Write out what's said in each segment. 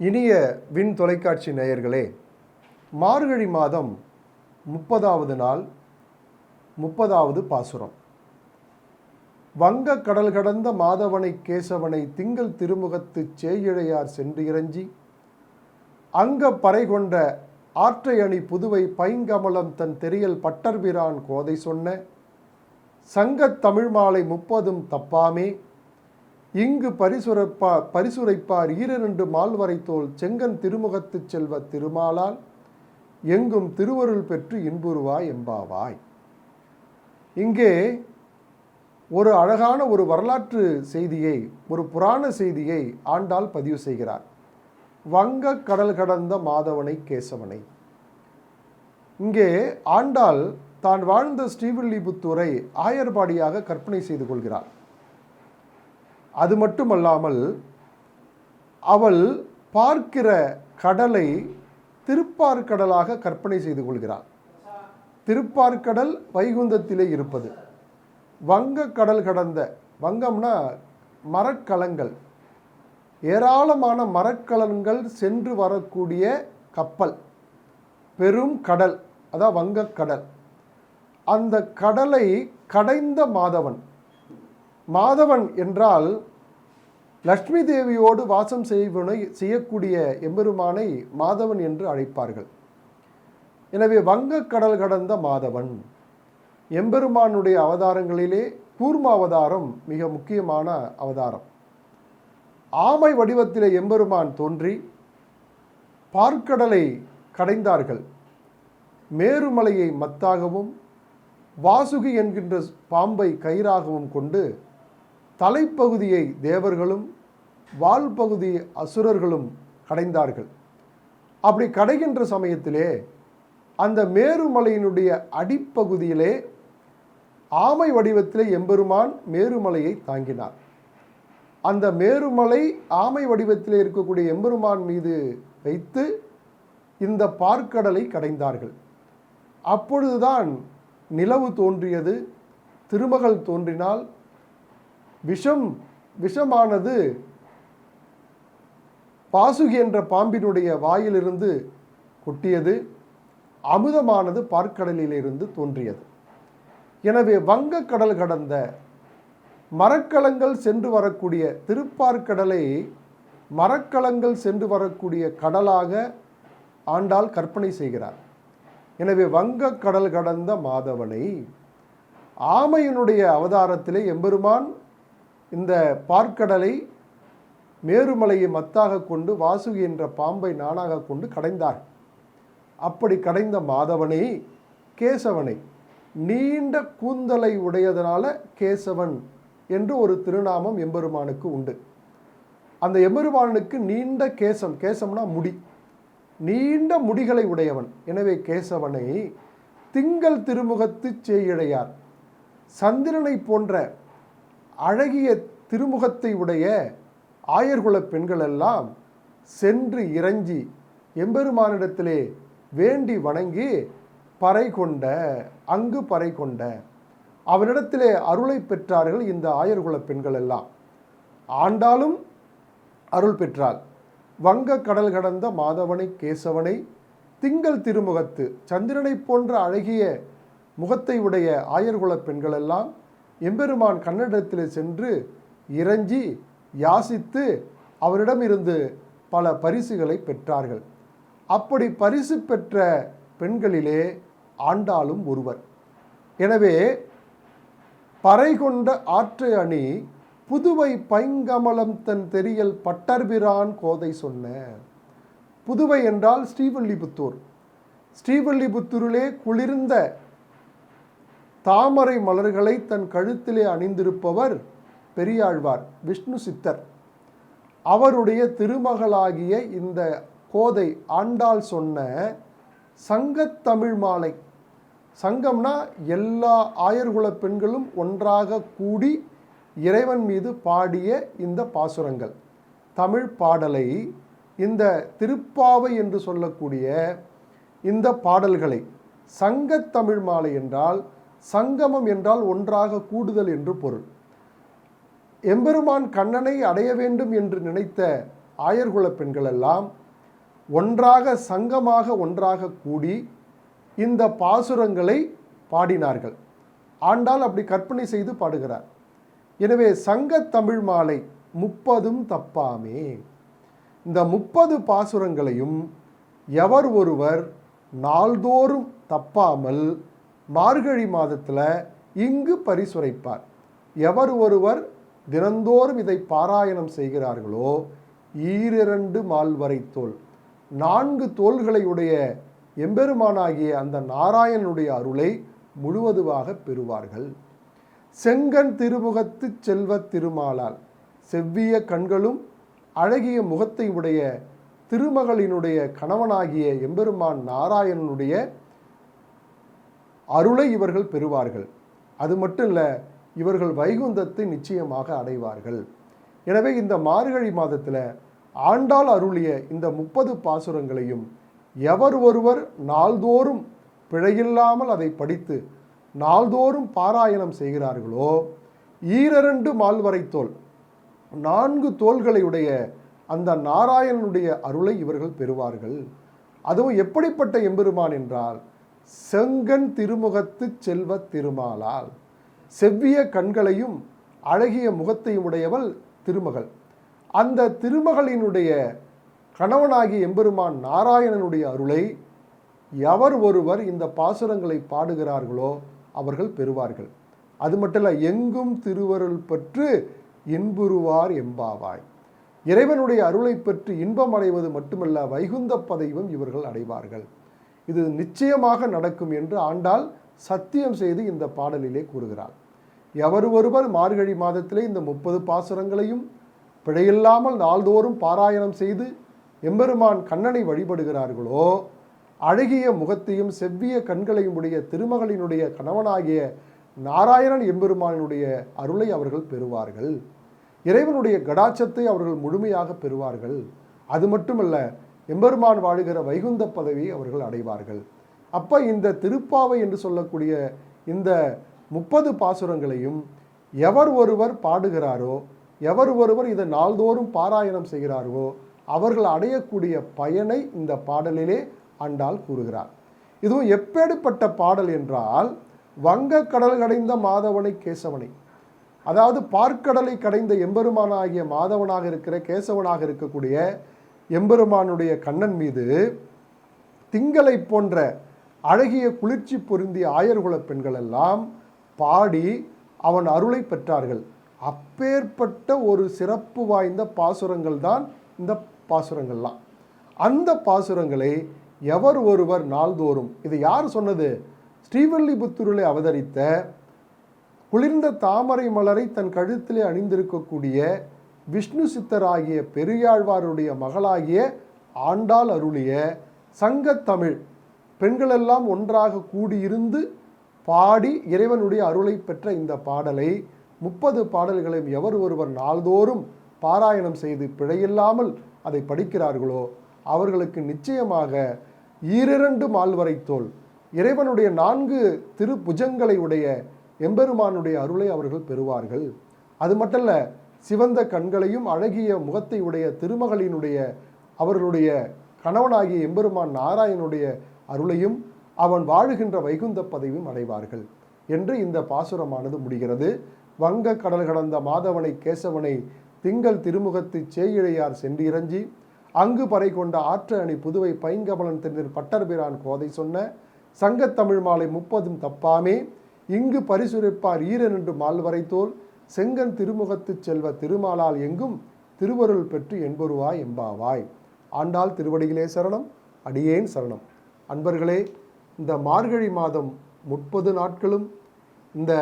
இனிய விண் தொலைக்காட்சி நேயர்களே, மார்கழி மாதம் 30வது நாள் 30வது பாசுரம். வங்க கடல் கடந்த மாதவனை கேசவனை திங்கள் திருமுகத்துச் சேயிழையார் சென்று இறஞ்சி அங்க பறை கொண்ட ஆற்றை அணி புதுவை பைங்கமலம் தன் தெரியல் பட்டர்பிரான் கோதை சொன்ன சங்கத் தமிழ் மாலை 30ம் தப்பாமே இங்கு பரிசுரைப்பார் ஈரிரண்டு மால்வரை தோல் செங்கன் திருமுகத்துச் செல்வ திருமாலால் எங்கும் திருவருள் பெற்று இன்புறுவாய் எம்பாவாய். இங்கே ஒரு அழகான ஒரு வரலாற்று செய்தியை, ஒரு புராண செய்தியை ஆண்டாள் பதிவு செய்கிறார். வங்க கடல் கடந்த மாதவனை கேசவனை. இங்கே ஆண்டாள் தான் வாழ்ந்த ஸ்ரீவில்லிபுத்தூரை ஆயர்பாடியாக கற்பனை செய்து கொள்கிறார். அது மட்டுமல்லாமல் அவள் பார்க்கிற கடலை திருப்பார்கடலாக கற்பனை செய்து கொள்கிறாள். திருப்பார்கடல் வைகுந்தத்திலே இருப்பது. வங்க கடல் கடந்த, வங்கம்னா மரக்கலங்கள், ஏராளமான மரக்கலங்கள் சென்று வரக்கூடிய கப்பல், பெரும் கடல், அதான் வங்கக்கடல். அந்த கடலை கடைந்த மாதவன். மாதவன் என்றால் லக்ஷ்மி தேவியோடு வாசம் செய்யக்கூடிய எம்பெருமானை மாதவன் என்று அழைப்பார்கள். எனவே வங்கக்கடல் கடந்த மாதவன் எம்பெருமானுடைய அவதாரங்களிலே கூர்ம அவதாரம் மிக முக்கியமான அவதாரம். ஆமை வடிவத்திலே எம்பெருமான் தோன்றி பார்க்கடலை கடைந்தார்கள். மேருமலையை மத்தாகவும் வாசுகி என்கின்ற பாம்பை கயிறாகவும் கொண்டு தலைப்பகுதியை தேவர்களும் வால் பகுதி அசுரர்களும் கடைந்தார்கள். அப்படி கடைகின்ற சமயத்திலே அந்த மேருமலையினுடைய அடிப்பகுதியிலே ஆமை வடிவத்திலே எம்பெருமான் மேருமலையை தாங்கினார். அந்த மேருமலை ஆமை வடிவத்திலே இருக்கக்கூடிய எம்பெருமான் மீது வைத்து இந்த பார்க்கடலை கடைந்தார்கள். அப்பொழுதுதான் நிலவு தோன்றியது, திருமகள் தோன்றினால், விஷமானது பாசுகி என்ற பாம்பினுடைய வாயிலிருந்து கொட்டியது, அமுதமானது பார்க்கடலிலிருந்து தோன்றியது. எனவே வங்க கடல் கடந்த மரக்கலங்கள் சென்று வரக்கூடிய திருப்பார்கடலை மரக்கலங்கள் சென்று வரக்கூடிய கடலாக ஆண்டாள் கற்பனை செய்கிறார். எனவே வங்க கடல் கடந்த மாதவனை ஆமையினுடைய அவதாரத்திலே எம்பெருமான் இந்த பார்க்கடலை மேருமலையை மத்தாக கொண்டு வாசுகி என்ற பாம்பை நானாக கொண்டு கடைந்தார். அப்படி கடைந்த மாதவனை கேசவனை, நீண்ட கூந்தலை உடையதனால கேசவன் என்று ஒரு திருநாமம் எம்பெருமானுக்கு உண்டு. அந்த எம்பெருமானுக்கு நீண்ட கேசம், கேசம்னா முடி, நீண்ட முடிகளை உடையவன். எனவே கேசவனை திங்கள் திருமுகத்து சேயிழையார், சந்திரனை போன்ற அழகிய திருமுகத்தை உடைய ஆயர்குல பெண்கள் எல்லாம் சென்று இறஞ்சி எம்பெருமானிடத்திலே வேண்டி வணங்கி பறை கொண்ட, அங்கு பறை கொண்ட அவனிடத்திலே அருளை பெற்றார்கள். இந்த ஆயர்குல பெண்கள் எல்லாம் ஆண்டாலும் அருள் பெற்றாள். வங்க கடல் கடந்த மாதவனை கேசவனை திங்கள் திருமுகத்து, சந்திரனை போன்ற அழகிய முகத்தை உடைய ஆயர்குல பெண்கள் எல்லாம் எம்பெருமான் கண்ணனிடத்தில் சென்று இறஞ்சி யாசித்து அவரிடமிருந்து பல பரிசுகளை பெற்றார்கள். அப்படி பரிசு பெற்ற பெண்களிலே ஆண்டாளும் ஒருவர். எனவே பறை கொண்ட ஆற்றை அணி புதுவை பைங்கமலம் தன் தெரியல் பட்டர்பிரான் கோதை சொன்ன. புதுவை என்றால் ஸ்ரீவில்லிபுத்தூர். ஸ்ரீவில்லிபுத்தூரிலே குளிர்ந்த தாமரை மலர்களை தன் கழுத்திலே அணிந்திருப்பவர் பெரியாழ்வார், விஷ்ணு சித்தர். அவருடைய திருமகளாகிய இந்த கோதை ஆண்டாள் சொன்ன சங்கத்தமிழ் மாலை. சங்கம்னா எல்லா ஆயர்குல பெண்களும் ஒன்றாக கூடி இறைவன் மீது பாடிய இந்த பாசுரங்கள், தமிழ் பாடலை, இந்த திருப்பாவை என்று சொல்லக்கூடிய இந்த பாடல்களை, சங்கத்தமிழ் மாலை என்றால், சங்கமம் என்றால் ஒன்றாக கூடுதல் என்று பொருள். எம்பெருமான் கண்ணனை அடைய வேண்டும் என்று நினைத்த ஆயர்குல பெண்கள் எல்லாம் ஒன்றாக சங்கமாக ஒன்றாக கூடி இந்த பாசுரங்களை பாடினார்கள். ஆண்டாள் அப்படி கற்பனை செய்து பாடுகிறார். எனவே சங்க தமிழ் மாலை 30 தப்பாமே, இந்த 30 பாசுரங்களையும் எவர் ஒருவர் நாள்தோறும் தப்பாமல் மார்கழி மாதத்தில் இங்கு பரிசுரைப்பார். எவர் ஒருவர் தினந்தோறும் இதை பாராயணம் செய்கிறார்களோ 2 மால்வரை தோல், 4 தோள்களையுடைய எம்பெருமானாகிய அந்த நாராயணனுடைய அருளை முழுவதுமாக பெறுவார்கள். செங்கன் திருமுகத்து செல்வ திருமாலால், செவ்விய கண்களும் அழகிய முகத்தை உடைய திருமகளினுடைய கணவனாகிய எம்பெருமான் நாராயணனுடைய அருளை இவர்கள் பெறுவார்கள். அது மட்டும் இல்லை, இவர்கள் வைகுந்தத்தை நிச்சயமாக அடைவார்கள். எனவே இந்த மார்கழி மாதத்தில் ஆண்டாள் அருளிய இந்த 30 பாசுரங்களையும் எவர் ஒருவர் நாள்தோறும் பிழையில்லாமல் அதை படித்து நாள்தோறும் பாராயணம் செய்கிறார்களோ 2 மால்வரை தோல், 4 தோள்களையுடைய அந்த நாராயணனுடைய அருளை இவர்கள் பெறுவார்கள். அதுவும் எப்படிப்பட்ட எம்பெருமான் என்றால் செங்கன் திருமுகத்து செல்வ திருமாலால், செவ்விய கண்களையும் அழகிய முகத்தையும் உடையவள் திருமகள். அந்த திருமகளினுடைய கணவனாகிய எம்பெருமான் நாராயணனுடைய அருளை எவர் ஒருவர் இந்த பாசுரங்களை பாடுகிறார்களோ அவர்கள் பெறுவார்கள். அது மட்டும் இல்லை, எங்கும் திருவருள் பெற்று இன்புறுவார் எம்பாவாய். இறைவனுடைய அருளை பெற்று இன்பம் அடைவது மட்டுமல்ல, வைகுந்த பதவியும் இவர்கள் அடைவார்கள். இது நிச்சயமாக நடக்கும் என்று ஆண்டாள் சத்தியம் செய்து இந்த பாடலிலே கூறுகிறாள். எவர் ஒருவர் மார்கழி மாதத்திலே இந்த 30 பாசுரங்களையும் பிழையில்லாமல் நாள்தோறும் பாராயணம் செய்து எம்பெருமான் கண்ணனை வழிபடுகிறார்களோ அழகிய முகத்தையும் செவ்விய கண்களையும் உடைய திருமகளினுடைய கணவனாகிய நாராயணன் எம்பெருமானினுடைய அருளை அவர்கள் பெறுவார்கள். இறைவனுடைய கடாட்சத்தை அவர்கள் முழுமையாக பெறுவார்கள். அது மட்டுமல்ல, எம்பெருமான் வாழுகிற வைகுந்த பதவியை அவர்கள் அடைவார்கள். அப்போ இந்த திருப்பாவை என்று சொல்லக்கூடிய இந்த 30 பாசுரங்களையும் எவர் ஒருவர் பாடுகிறாரோ, எவர் ஒருவர் இதை நாள்தோறும் பாராயணம் செய்கிறாரோ அவர்கள் அடையக்கூடிய பயனை இந்த பாடலிலே ஆண்டாள் கூறுகிறார். இதுவும் எப்பேற்பட்ட பாடல் என்றால், வங்க கடல் கடைந்த மாதவனை கேசவனை, அதாவது பார்க்கடலை கடைந்த எம்பெருமானாகிய மாதவனாக இருக்கிற கேசவனாக இருக்கக்கூடிய எம்பெருமானுடைய கண்ணன் மீது திங்களை போன்ற அழகிய குளிர்ச்சி பொருந்திய ஆயர்குல பெண்கள் எல்லாம் பாடி அவன் அருளை பெற்றார்கள். அப்பேற்பட்ட ஒரு சிறப்பு வாய்ந்த பாசுரங்கள் தான் இந்த பாசுரங்கள்லாம். அந்த பாசுரங்களை எவர் ஒருவர் நாள்தோறும், இது யார் சொன்னது? ஸ்ரீவில்லிபுத்தூரிலே அவதரித்த குளிர்ந்த தாமரை மலரை தன் கழுத்திலே அணிந்திருக்கக்கூடிய விஷ்ணு சித்தராகிய பெரியாழ்வாருடைய மகளாகிய ஆண்டாள் அருளிய சங்கத்தமிழ் பெண்களெல்லாம் ஒன்றாக கூடியிருந்து பாடி இறைவனுடைய அருளை பெற்ற இந்த பாடலை 30 பாடல்களையும் எவர் ஒருவர் நாள்தோறும் பாராயணம் செய்து பிழையில்லாமல் அதை படிக்கிறார்களோ அவர்களுக்கு நிச்சயமாக 2 மால்வரை தோல், இறைவனுடைய 4 திருப்புஜங்களை உடைய எம்பெருமானுடைய அருளை அவர்கள் பெறுவார்கள். அது மட்டுமல்ல, சிவந்த கண்களையும் அழகிய முகத்தை உடைய திருமகளினுடைய அவர்களுடைய கணவனாகிய எம்பெருமான் நாராயணனுடைய அருளையும் அவன் வாழுகின்ற வைகுந்த பதவியும் அடைவார்கள் என்று இந்த பாசுரமானது முடிகிறது. வங்க கடல் கடந்த மாதவனை கேசவனை திங்கள் திருமுகத்து சேயிழையார் சென்றிரஞ்சி அங்கு பறை கொண்ட ஆற்ற அணி புதுவை பைங்கமலன் தென்னில் பட்டர்பிரான் கோதை சொன்ன சங்கத்தமிழ் மாலை 30 தப்பாமே, இங்கு பரிசுரைப்பார் 2 மால்வரை தோல், செங்கன் திருமுகத்து செல்வ திருமாலால் எங்கும் திருவருள் பெற்று என்பருவாய் எம்பாவாய். ஆண்டாள் திருவடிகளே சரணம், அடியேன் சரணம். அன்பர்களே, இந்த மார்கழி மாதம் 30 நாட்களும் இந்த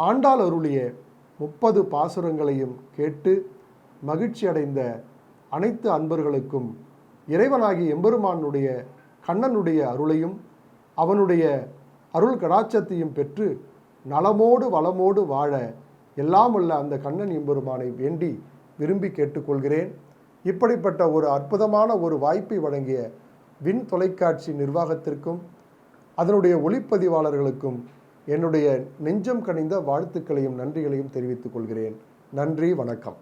ஆண்டாள் அருளிய 30 பாசுரங்களையும் கேட்டு மகிழ்ச்சி அடைந்த அனைத்து அன்பர்களுக்கும் இறைவனாகிய எம்பெருமானுடைய கண்ணனுடைய அருளையும் அவனுடைய அருள் கடாட்சத்தையும் பெற்று நலமோடு வளமோடு வாழ எல்லாம் உள்ள அந்த கண்ணன் எம்பெருமானை வேண்டி விரும்பி கேட்டுக்கொள்கிறேன். இப்படிப்பட்ட ஒரு அற்புதமான ஒரு வாய்ப்பை வழங்கிய விண் தொலைக்காட்சி நிர்வாகத்திற்கும் அதனுடைய ஒளிப்பதிவாளர்களுக்கும் என்னுடைய நெஞ்சம் கனிந்த வாழ்த்துக்களையும் நன்றிகளையும் தெரிவித்துக் கொள்கிறேன். நன்றி, வணக்கம்.